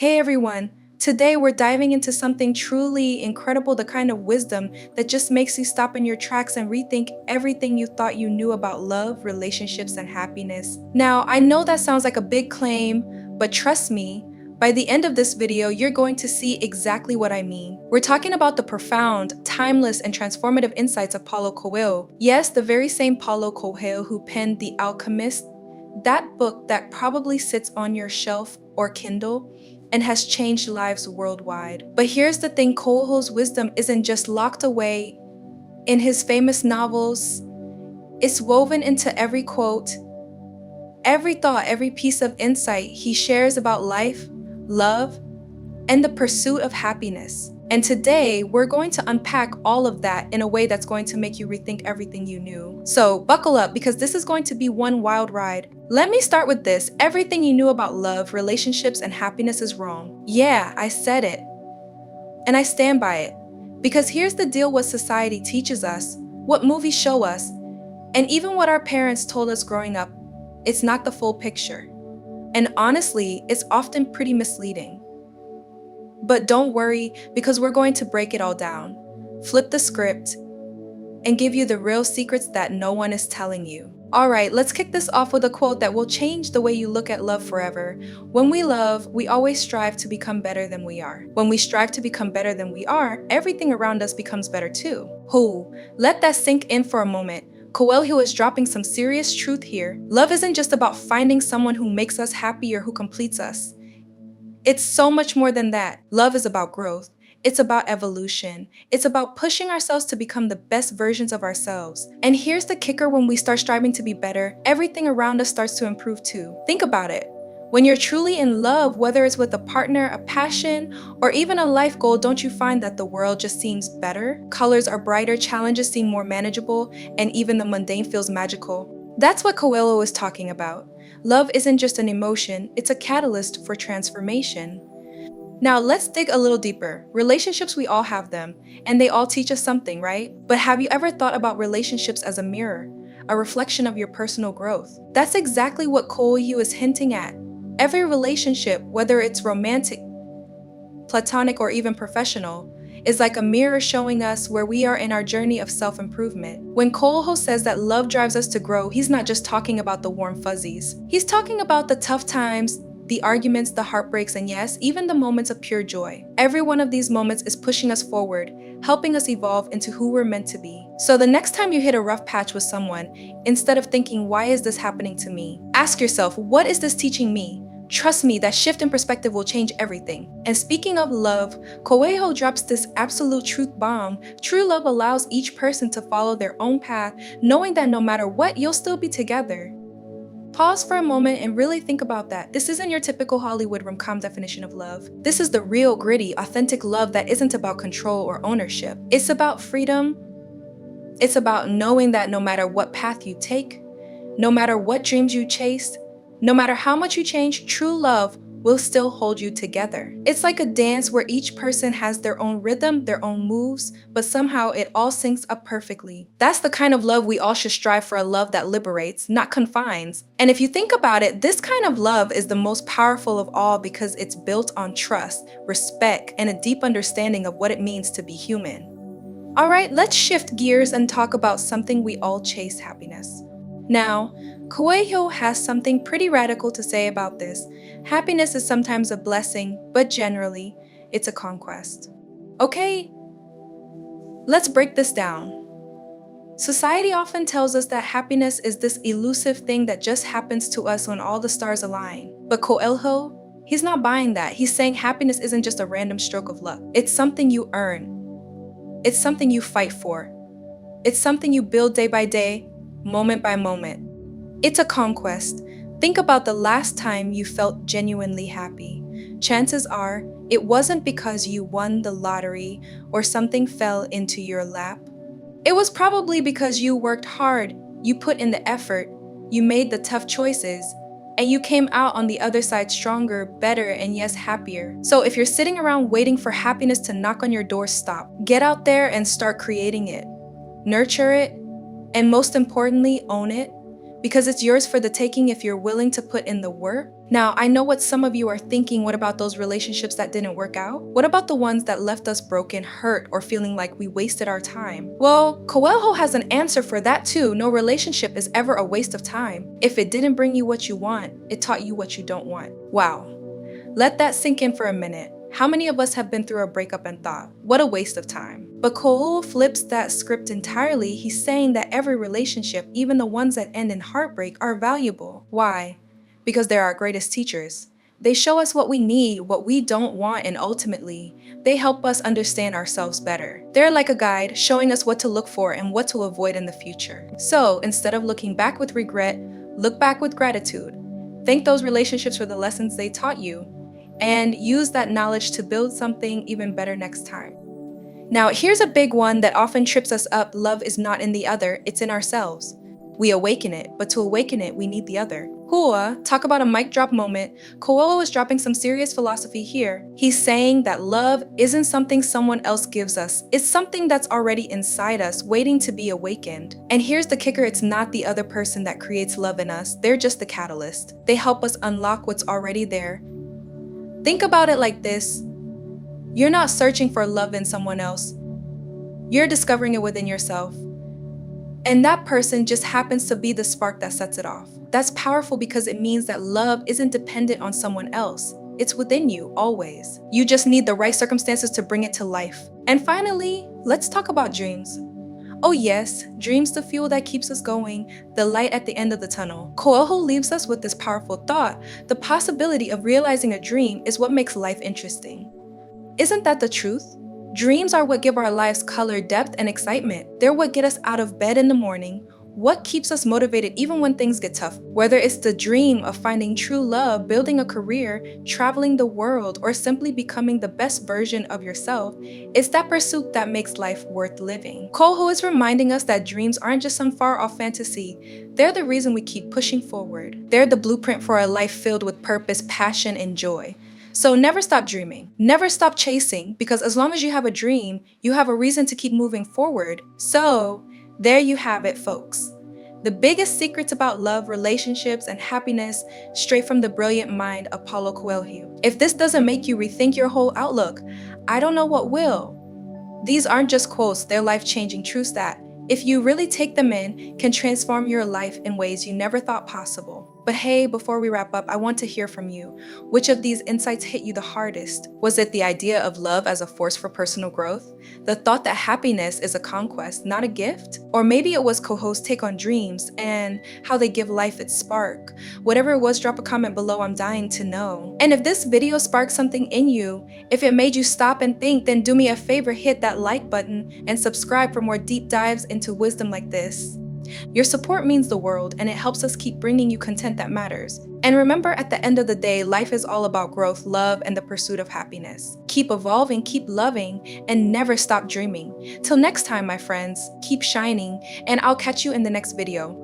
Hey everyone! Today we're diving into something truly incredible, the kind of wisdom that just makes you stop in your tracks and rethink everything you thought you knew about love, relationships, and happiness. Now, I know that sounds like a big claim, but trust me, by the end of this video, you're going to see exactly what I mean. We're talking about the profound, timeless, and transformative insights of Paulo Coelho. Yes, the very same Paulo Coelho who penned The Alchemist, that book that probably sits on your shelf or Kindle and has changed lives worldwide. But here's the thing, Coelho's wisdom isn't just locked away in his famous novels. It's woven into every quote, every thought, every piece of insight he shares about life, love, and the pursuit of happiness. And today, we're going to unpack all of that in a way that's going to make you rethink everything you knew. So buckle up, because this is going to be one wild ride. Let me start with this. Everything you knew about love, relationships, and happiness is wrong. Yeah, I said it. And I stand by it. Because here's the deal: what society teaches us, what movies show us, and even what our parents told us growing up, it's not the full picture. And honestly, it's often pretty misleading. But don't worry, because we're going to break it all down, flip the script, and give you the real secrets that no one is telling you. Alright, let's kick this off with a quote that will change the way you look at love forever. When we love, we always strive to become better than we are. When we strive to become better than we are, everything around us becomes better too. Let that sink in for a moment. Coelho is dropping some serious truth here. Love isn't just about finding someone who makes us happy or who completes us. It's so much more than that. Love is about growth. It's about evolution. It's about pushing ourselves to become the best versions of ourselves. And here's the kicker: when we start striving to be better, everything around us starts to improve too. Think about it. When you're truly in love, whether it's with a partner, a passion, or even a life goal, don't you find that the world just seems better? Colors are brighter, challenges seem more manageable, and even the mundane feels magical. That's what Coelho is talking about. Love isn't just an emotion, it's a catalyst for transformation. Now let's dig a little deeper. Relationships, we all have them, and they all teach us something, right? But have you ever thought about relationships as a mirror, a reflection of your personal growth? That's exactly what Coelho is hinting at. Every relationship, whether it's romantic, platonic, or even professional, is like a mirror showing us where we are in our journey of self-improvement. When Coelho says that love drives us to grow, he's not just talking about the warm fuzzies. He's talking about the tough times, the arguments, the heartbreaks, and yes, even the moments of pure joy. Every one of these moments is pushing us forward, helping us evolve into who we're meant to be. So the next time you hit a rough patch with someone, instead of thinking, "Why is this happening to me?" ask yourself, "What is this teaching me?" Trust me, that shift in perspective will change everything. And speaking of love, Coelho drops this absolute truth bomb. True love allows each person to follow their own path, knowing that no matter what, you'll still be together. Pause for a moment and really think about that. This isn't your typical Hollywood rom-com definition of love. This is the real, gritty, authentic love that isn't about control or ownership. It's about freedom. It's about knowing that no matter what path you take, no matter what dreams you chase, no matter how much you change, true love will still hold you together. It's like a dance where each person has their own rhythm, their own moves, but somehow it all syncs up perfectly. That's the kind of love we all should strive for, a love that liberates, not confines. And if you think about it, this kind of love is the most powerful of all because it's built on trust, respect, and a deep understanding of what it means to be human. Alright, let's shift gears and talk about something we all chase: happiness. Now, Coelho has something pretty radical to say about this. Happiness is sometimes a blessing, but generally, it's a conquest. Okay, let's break this down. Society often tells us that happiness is this elusive thing that just happens to us when all the stars align. But Coelho, he's not buying that. He's saying happiness isn't just a random stroke of luck. It's something you earn. It's something you fight for. It's something you build day by day, moment by moment. It's a conquest. Think about the last time you felt genuinely happy. Chances are, it wasn't because you won the lottery or something fell into your lap. It was probably because you worked hard, you put in the effort, you made the tough choices, and you came out on the other side stronger, better, and yes, happier. So if you're sitting around waiting for happiness to knock on your door, stop. Get out there and start creating it. Nurture it, and most importantly, own it. because it's yours for the taking if you're willing to put in the work. Now, I know what some of you are thinking. What about those relationships that didn't work out? What about the ones that left us broken, hurt, or feeling like we wasted our time? Well, Coelho has an answer for that too. No relationship is ever a waste of time. If it didn't bring you what you want, it taught you what you don't want. Wow. Let that sink in for a minute. How many of us have been through a breakup and thought, what a waste of time? But Coelho flips that script entirely. He's saying that every relationship, even the ones that end in heartbreak, are valuable. Why? Because they're our greatest teachers. They show us what we need, what we don't want, and ultimately, they help us understand ourselves better. They're like a guide, showing us what to look for and what to avoid in the future. So, instead of looking back with regret, look back with gratitude. Thank those relationships for the lessons they taught you, and use that knowledge to build something even better next time. Now, here's a big one that often trips us up. Love is not in the other, it's in ourselves. We awaken it, but to awaken it, we need the other. Hua, talk about a mic drop moment. Coelho is dropping some serious philosophy here. He's saying that love isn't something someone else gives us. It's something that's already inside us, waiting to be awakened. And here's the kicker, it's not the other person that creates love in us. They're just the catalyst. They help us unlock what's already there. Think about it like this. You're not searching for love in someone else. You're discovering it within yourself. And that person just happens to be the spark that sets it off. That's powerful because it means that love isn't dependent on someone else. It's within you, always. You just need the right circumstances to bring it to life. And finally, let's talk about dreams. Oh yes, dreams the fuel that keeps us going, the light at the end of the tunnel. Coelho leaves us with this powerful thought. The possibility of realizing a dream is what makes life interesting. Isn't that the truth? Dreams are what give our lives color, depth, and excitement. They're what get us out of bed in the morning, what keeps us motivated even when things get tough. Whether it's the dream of finding true love, building a career, traveling the world, or simply becoming the best version of yourself, it's that pursuit that makes life worth living. Coelho is reminding us that dreams aren't just some far-off fantasy. They're the reason we keep pushing forward. They're the blueprint for a life filled with purpose, passion, and joy. So never stop dreaming, never stop chasing, because as long as you have a dream, you have a reason to keep moving forward. So there you have it, folks. The biggest secrets about love, relationships, and happiness straight from the brilliant mind of Paulo Coelho. If this doesn't make you rethink your whole outlook, I don't know what will. These aren't just quotes, they're life-changing truths that, if you really take them in, can transform your life in ways you never thought possible. But hey, before we wrap up, I want to hear from you. Which of these insights hit you the hardest? Was it the idea of love as a force for personal growth? The thought that happiness is a conquest, not a gift? Or maybe it was Coelho's take on dreams and how they give life its spark. Whatever it was, drop a comment below, I'm dying to know. And if this video sparked something in you, if it made you stop and think, then do me a favor, hit that like button and subscribe for more deep dives into wisdom like this. Your support means the world, and it helps us keep bringing you content that matters. And remember, at the end of the day, life is all about growth, love, and the pursuit of happiness. Keep evolving, keep loving, and never stop dreaming. Till next time, my friends, keep shining, and I'll catch you in the next video.